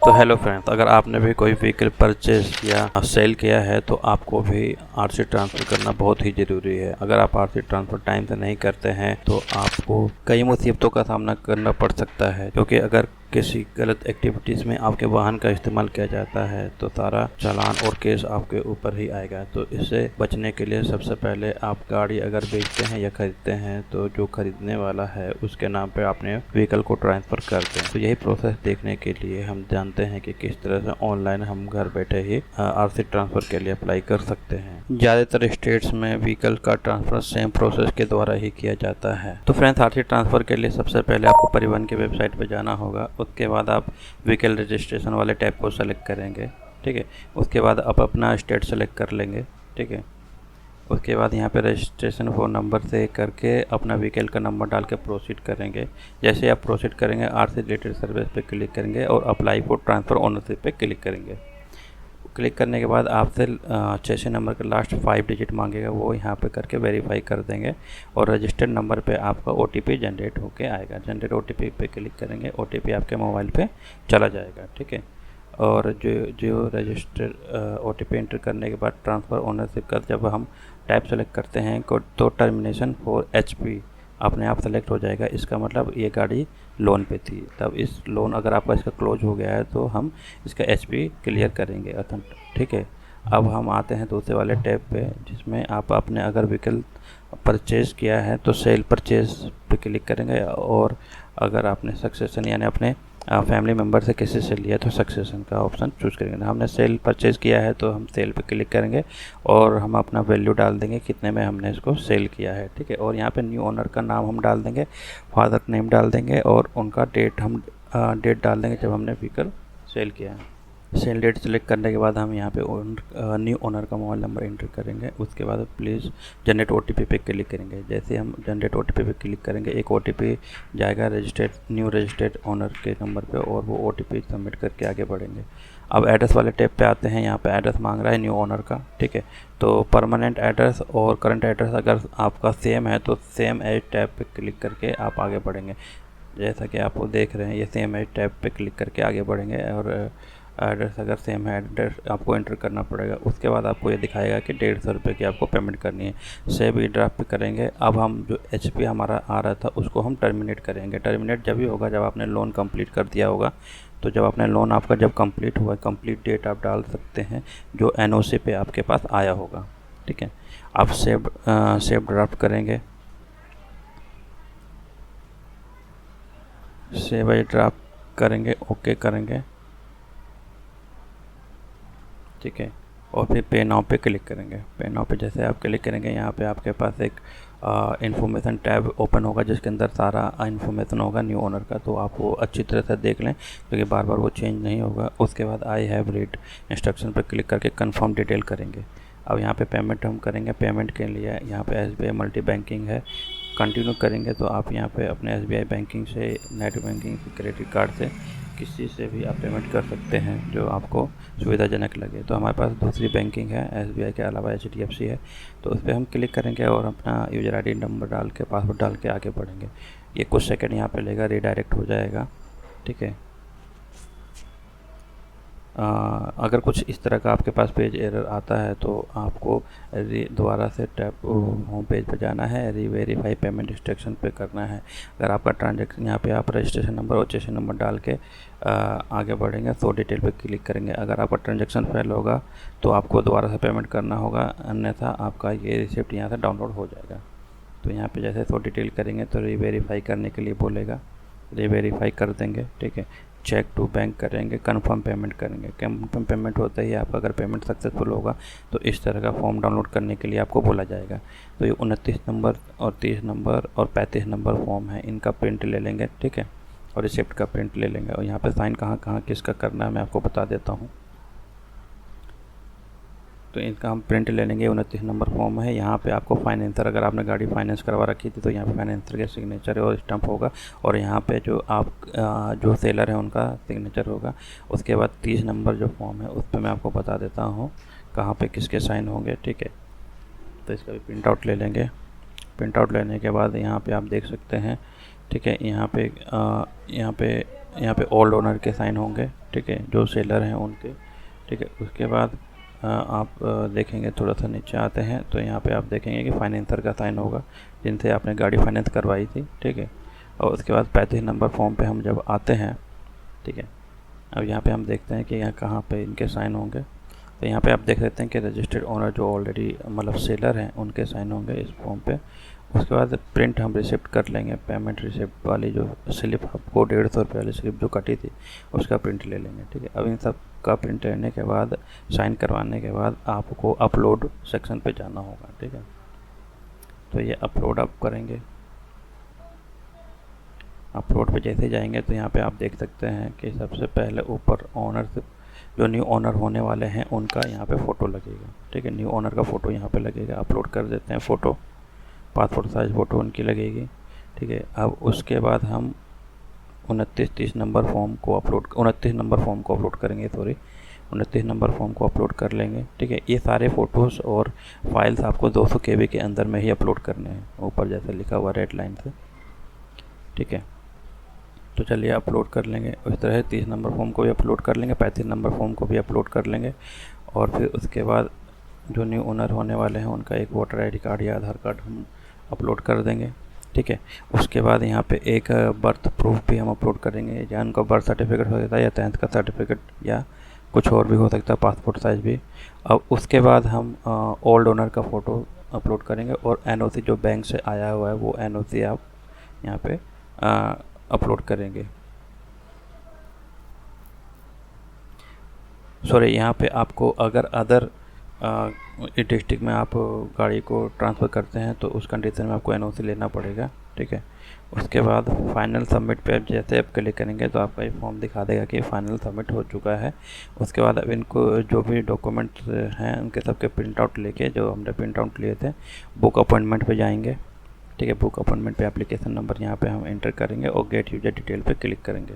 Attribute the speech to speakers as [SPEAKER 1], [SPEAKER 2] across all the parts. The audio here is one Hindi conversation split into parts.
[SPEAKER 1] तो हेलो फ्रेंड्स, अगर आपने भी कोई व्हीकल परचेज या सेल किया है तो आपको भी आरसी ट्रांसफ़र करना बहुत ही ज़रूरी है। अगर आप आरसी ट्रांसफ़र टाइम से नहीं करते हैं तो आपको कई मुसीबतों का सामना करना पड़ सकता है, क्योंकि अगर किसी गलत एक्टिविटीज़ में आपके वाहन का इस्तेमाल किया जाता है तो सारा चालान और केस आपके ऊपर ही आएगा। तो इससे बचने के लिए सबसे पहले आप गाड़ी अगर बेचते हैं या ख़रीदते हैं तो जो ख़रीदने वाला है उसके नाम पे अपने व्हीकल को ट्रांसफ़र कर दें। तो यही प्रोसेस देखने के लिए हम जानते हैं कि किस तरह से ऑनलाइन हम घर बैठे ही आरसी ट्रांसफ़र के लिए अप्लाई कर सकते हैं। ज़्यादातर स्टेट्स में व्हीकल का ट्रांसफ़र सेम प्रोसेस के द्वारा ही किया जाता है। तो फ्रेंड्स, आरसी ट्रांसफ़र के लिए सबसे पहले आपको परिवहन की वेबसाइट पर जाना होगा। उसके बाद आप व्हीकल रजिस्ट्रेशन वाले टैब को सेलेक्ट करेंगे, ठीक है। उसके बाद आप अपना स्टेट सेलेक्ट कर लेंगे, ठीक है। उसके बाद यहाँ पे रजिस्ट्रेशन फ़ोन नंबर से करके अपना व्हीकल का नंबर डाल के प्रोसीड करेंगे। जैसे आप प्रोसीड करेंगे, आरसी रिलेटेड सर्विस पे क्लिक करेंगे और अप्लाई फॉर ट्रांसफ़र ओनरशिप पे क्लिक करेंगे। क्लिक करने के बाद आपसे चेसी नंबर का लास्ट 5 डिजिट मांगेगा, वो यहाँ पे करके वेरीफाई कर देंगे और रजिस्टर्ड नंबर पे आपका ओटीपी जनरेट होके आएगा। जनरेट ओटीपी पे क्लिक करेंगे, ओटीपी आपके मोबाइल पे चला जाएगा, ठीक है। और जो रजिस्टर ओटीपी एंटर करने के बाद ट्रांसफ़र ओनरशिप का जब हम टाइप सेलेक्ट करते हैं तो टर्मिनेशन फॉर एचपी अपने आप सेलेक्ट हो जाएगा। इसका मतलब ये गाड़ी लोन पे थी, तब इस लोन अगर आपका इसका क्लोज हो गया है तो हम इसका एचपी क्लियर करेंगे, ठीक है। अब हम आते हैं दूसरे वाले टैब पे, जिसमें आप अपने अगर व्हीकल परचेज़ किया है तो सेल परचेज़ पे क्लिक करेंगे, और अगर आपने सक्सेशन यानी अपने फैमिली मेम्बर से किसी से लिया तो सक्सेशन का ऑप्शन चूज़ करेंगे। हमने सेल परचेज़ किया है तो हम सेल पे क्लिक करेंगे और हम अपना वैल्यू डाल देंगे कितने में हमने इसको सेल किया है, ठीक है। और यहाँ पे न्यू ओनर का नाम हम डाल देंगे, फादर नेम डाल देंगे और उनका डेट हम डेट डाल देंगे जब हमने व्हीकल सेल किया है। सेल डेट सेलेक्ट करने के बाद हम यहाँ पे न्यू ओनर का मोबाइल नंबर एंटर करेंगे। उसके बाद प्लीज़ जनरेट ओटीपी पे क्लिक करेंगे। जैसे हम जनरेट ओटीपी पे क्लिक करेंगे, एक ओटीपी जाएगा न्यू रजिस्टर्ड ओनर के नंबर पे और वो ओटीपी सबमिट करके आगे बढ़ेंगे। अब एड्रेस वाले टैब पे आते हैं। यहाँ पे एड्रेस मांग रहा है न्यू ओनर का, ठीक है। तो परमानेंट एड्रेस और करंट एड्रेस अगर आपका सेम है तो सेम एज टैब पे क्लिक करके आप आगे बढ़ेंगे। जैसा कि आप देख रहे हैं, ये सेम एज टैब पे क्लिक करके आगे बढ़ेंगे और एड्रेस अगर सेम है एड्रेस आपको एंटर करना पड़ेगा। उसके बाद आपको ये दिखाएगा कि 150 रुपये की आपको पेमेंट करनी है। सेव ई ड्राफ्ट पे करेंगे। अब हम जो एचपी हमारा आ रहा था उसको हम टर्मिनेट करेंगे। टर्मिनेट जब भी होगा जब आपने लोन कंप्लीट कर दिया होगा। तो जब आपने लोन आपका जब कंप्लीट हुआ, कंप्लीट डेट आप डाल सकते हैं जो एनओसी पे आपके पास आया होगा, ठीक है। आप सेव ड्राफ्ट करेंगे, सेव ई ड्राफ्ट करेंगे, ओके करेंगे, ठीक है। और फिर पे नाउ पे क्लिक करेंगे। पे नाउ पे जैसे आप क्लिक करेंगे, यहाँ पे आपके पास एक इन्फॉर्मेशन टैब ओपन होगा जिसके अंदर सारा इन्फॉर्मेशन होगा न्यू ओनर का। तो आप वो अच्छी तरह से देख लें क्योंकि बार बार वो चेंज नहीं होगा। उसके बाद आई हैव रीड इंस्ट्रक्शन पे क्लिक करके कंफर्म डिटेल करेंगे। अब यहाँ पे पेमेंट हम करेंगे। पेमेंट के लिए यहाँ पे एसबीआई मल्टी बैंकिंग है, कंटिन्यू करेंगे। तो आप यहाँ पे अपने एसबीआई बैंकिंग से, नेट बैंकिंग से, क्रेडिट कार्ड से, किसी से भी आप पेमेंट कर सकते हैं जो आपको सुविधाजनक लगे। तो हमारे पास दूसरी बैंकिंग है एसबीआई के अलावा एचडीएफसी है, तो उस पर हम क्लिक करेंगे और अपना यूज़र आईडी नंबर डाल के, पासवर्ड डाल के आगे बढ़ेंगे। ये कुछ सेकंड यहाँ पे लेगा, रीडायरेक्ट हो जाएगा, ठीक है। अगर कुछ इस तरह का आपके पास पेज एरर आता है तो आपको दोबारा से टैब होम पेज पर जाना है, रीवेरीफाई पेमेंट इंस्ट्रक्शन पे करना है। अगर आपका ट्रांजैक्शन, यहाँ पे आप रजिस्ट्रेशन नंबर और चेसी नंबर डाल के आगे बढ़ेंगे तो डिटेल पे क्लिक करेंगे। अगर आपका ट्रांजैक्शन फेल होगा तो आपको दोबारा से पेमेंट करना होगा, अन्यथा आपका ये रिसिप्ट यहाँ से डाउनलोड हो जाएगा। तो यहाँ पे जैसे डिटेल करेंगे तो रीवेरीफाई करने के लिए बोलेगा, रीवेरीफाई कर देंगे, ठीक है। चेक टू बैंक करेंगे, कंफर्म पेमेंट करेंगे। कंफर्म पेमेंट होता ही आपका अगर पेमेंट सक्सेसफुल होगा तो इस तरह का फॉर्म डाउनलोड करने के लिए आपको बोला जाएगा। तो ये 29 नंबर और 30 नंबर और 35 नंबर फॉर्म है, इनका प्रिंट ले लेंगे, ठीक है। और रिसिप्ट का प्रिंट ले लेंगे। और यहाँ पे साइन कहाँ कहाँ किसका करना है मैं आपको बता देता हूँ। तो इनका हम प्रिंट ले लेंगे। 29 नंबर फॉर्म है। यहाँ पे आपको फाइनेंसर, अगर आपने गाड़ी फाइनेंस करवा रखी थी तो यहाँ पे फाइनेंसर के सिग्नेचर और स्टैम्प होगा, और यहाँ पे जो आप जो सेलर है उनका सिग्नेचर होगा। उसके बाद 30 नंबर जो फॉर्म है उस पर मैं आपको बता देता हूँ कहाँ पे किसके साइन होंगे, ठीक है। तो इसका भी प्रिंट आउट ले लेंगे। प्रिंट आउट लेने के बाद यहाँ पे आप देख सकते हैं, ठीक है। यहाँ पे ओल्ड ओनर के साइन होंगे, ठीक है, जो सेलर हैं उनके। ठीक है, उसके बाद आप देखेंगे थोड़ा सा नीचे आते हैं तो यहाँ पे आप देखेंगे कि फाइनेंसर का साइन होगा जिनसे आपने गाड़ी फाइनेंस करवाई थी। ठीक है, और उसके बाद 35 नंबर फॉर्म पे हम जब आते हैं, ठीक है, अब यहाँ पे हम देखते हैं कि यहाँ कहाँ पे इनके साइन होंगे। तो यहाँ पे आप देख सकते हैं कि रजिस्टर्ड ओनर जो ऑलरेडी मतलब सेलर हैं उनके साइन होंगे इस फॉर्म पे। उसके बाद प्रिंट हम रिसिप्ट कर लेंगे, पेमेंट रिसिप्ट वाली जो स्लिप आपको 150 रुपये वाली स्लिप जो कटी थी उसका प्रिंट ले लेंगे। ठीक है, अब इन सब का प्रिंट लेने के बाद साइन करवाने के बाद आपको अपलोड सेक्शन पे जाना होगा। ठीक है, तो ये अपलोड आप करेंगे। अपलोड पे जैसे जाएंगे तो यहाँ पे आप देख सकते हैं कि सबसे पहले ऊपर ओनर जो न्यू ओनर होने वाले हैं उनका यहाँ पे फ़ोटो लगेगा। ठीक है, न्यू ओनर का फ़ोटो यहाँ पे लगेगा। अपलोड कर देते हैं फ़ोटो, पासपोर्ट साइज़ फ़ोटो उनकी लगेगी। ठीक है, अब उसके बाद हम 29 नंबर फॉर्म को अपलोड करेंगे। 29 नंबर फॉर्म को अपलोड कर लेंगे। ठीक है, ये सारे फ़ोटोज़ और फाइल्स आपको 200 KB के अंदर में ही अपलोड करने हैं, ऊपर जैसे लिखा हुआ रेड लाइन से। ठीक है, तो चलिए अपलोड कर लेंगे। उस तरह 30 नंबर फॉर्म को भी अपलोड कर लेंगे, 35 नंबर फॉर्म को भी अपलोड कर लेंगे। और फिर उसके बाद जो न्यू ओनर होने वाले हैं उनका एक वोटर ID कार्ड या आधार कार्ड हम अपलोड कर देंगे। ठीक है, उसके बाद यहाँ पे एक बर्थ प्रूफ भी हम अपलोड करेंगे, या उनका बर्थ सर्टिफिकेट हो सकता है या 10th का सर्टिफिकेट या कुछ और भी हो सकता है, पासपोर्ट साइज़ भी। अब उसके बाद हम ओल्ड ओनर का फ़ोटो अपलोड करेंगे और NOC जो बैंक से आया हुआ है वो NOC आप यहाँ पे अपलोड करेंगे। सॉरी, यहाँ पे आपको अगर अदर डिस्ट्रिक्ट में आप गाड़ी को ट्रांसफ़र करते हैं तो उस कंडीशन में आपको NOC लेना पड़ेगा। ठीक है, उसके बाद फाइनल सबमिट पे जैसे आप क्लिक करेंगे तो आपका ये फॉर्म दिखा देगा कि फाइनल सबमिट हो चुका है। उसके बाद अब इनको जो भी डॉक्यूमेंट्स हैं उनके सबके प्रिंट आउट लेके, जो हमने प्रिंट आउट लिए थे, बुक अपॉइंटमेंट पे जाएंगे। ठीक है, बुक अपॉइंटमेंट पे एप्लीकेशन नंबर यहाँ पे हम एंटर करेंगे और गेट यूजर डिटेल पे क्लिक करेंगे।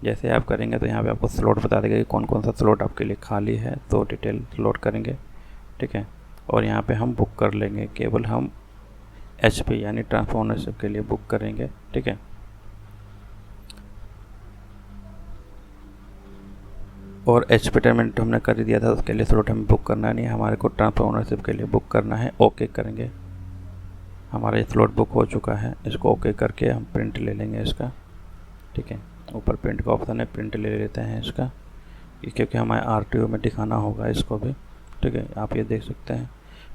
[SPEAKER 1] जैसे आप करेंगे तो यहाँ पे आपको स्लॉट बता देगा कि कौन कौन सा स्लॉट आपके लिए खाली है, तो डिटेल स्लॉट करेंगे। ठीक है, और यहाँ पे हम बुक कर लेंगे, केवल हम HP यानी ट्रांसफर ओनरशिप के लिए बुक करेंगे। ठीक है, और HP पेमेंट हमने कर ही दिया था, उसके लिए स्लॉट हमें बुक करना नहीं है, हमारे को ट्रांसफर ओनरशिप के लिए बुक करना है। ओके करेंगे, हमारा ये स्लॉट बुक हो चुका है। इसको ओके करके हम प्रिंट ले लेंगे इसका। ठीक है, ऊपर प्रिंट का ऑप्शन है, प्रिंट ले लेते हैं इसका, क्योंकि हमारे RTO में दिखाना होगा इसको भी। ठीक है, आप ये देख सकते हैं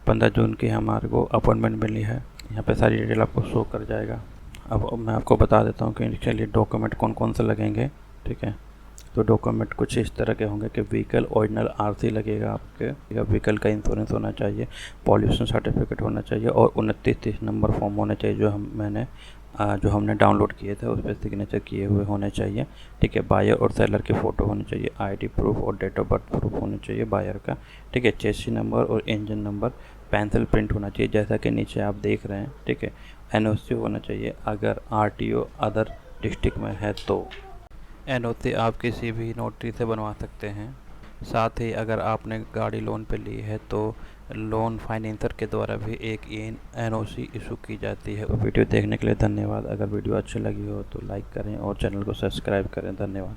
[SPEAKER 1] 15 जून की हमारे को अपॉइंटमेंट मिली है। यहाँ पे सारी डिटेल आपको शो कर जाएगा। अब मैं आपको बता देता हूँ कि इसके लिए डॉक्यूमेंट कौन कौन से लगेंगे। ठीक है, तो डॉक्यूमेंट कुछ इस तरह के होंगे कि व्हीकल ओरिजिनल RC लगेगा आपके, व्हीकल का इंश्योरेंस होना चाहिए, पॉल्यूशन सर्टिफिकेट होना चाहिए और 29-30 नंबर फॉर्म होने चाहिए जो हमने डाउनलोड किए थे उस पर सिग्नेचर किए हुए होने चाहिए। ठीक है, बायर और सेलर के फ़ोटो होने चाहिए, ID प्रूफ और डेट ऑफ बर्थ प्रूफ होना चाहिए बायर का। ठीक है, चेसी नंबर और इंजन नंबर पेंसिल प्रिंट होना चाहिए जैसा कि नीचे आप देख रहे हैं। ठीक है, NOC होना चाहिए अगर RTO अदर डिस्ट्रिक्ट में है तो। NOC आप किसी भी नोटरी से बनवा सकते हैं। साथ ही अगर आपने गाड़ी लोन पे ली है तो लोन फाइनेंसर के द्वारा भी एक NOC इशू की जाती है। वीडियो देखने के लिए धन्यवाद। अगर वीडियो अच्छी लगी हो तो लाइक करें और चैनल को सब्सक्राइब करें। धन्यवाद।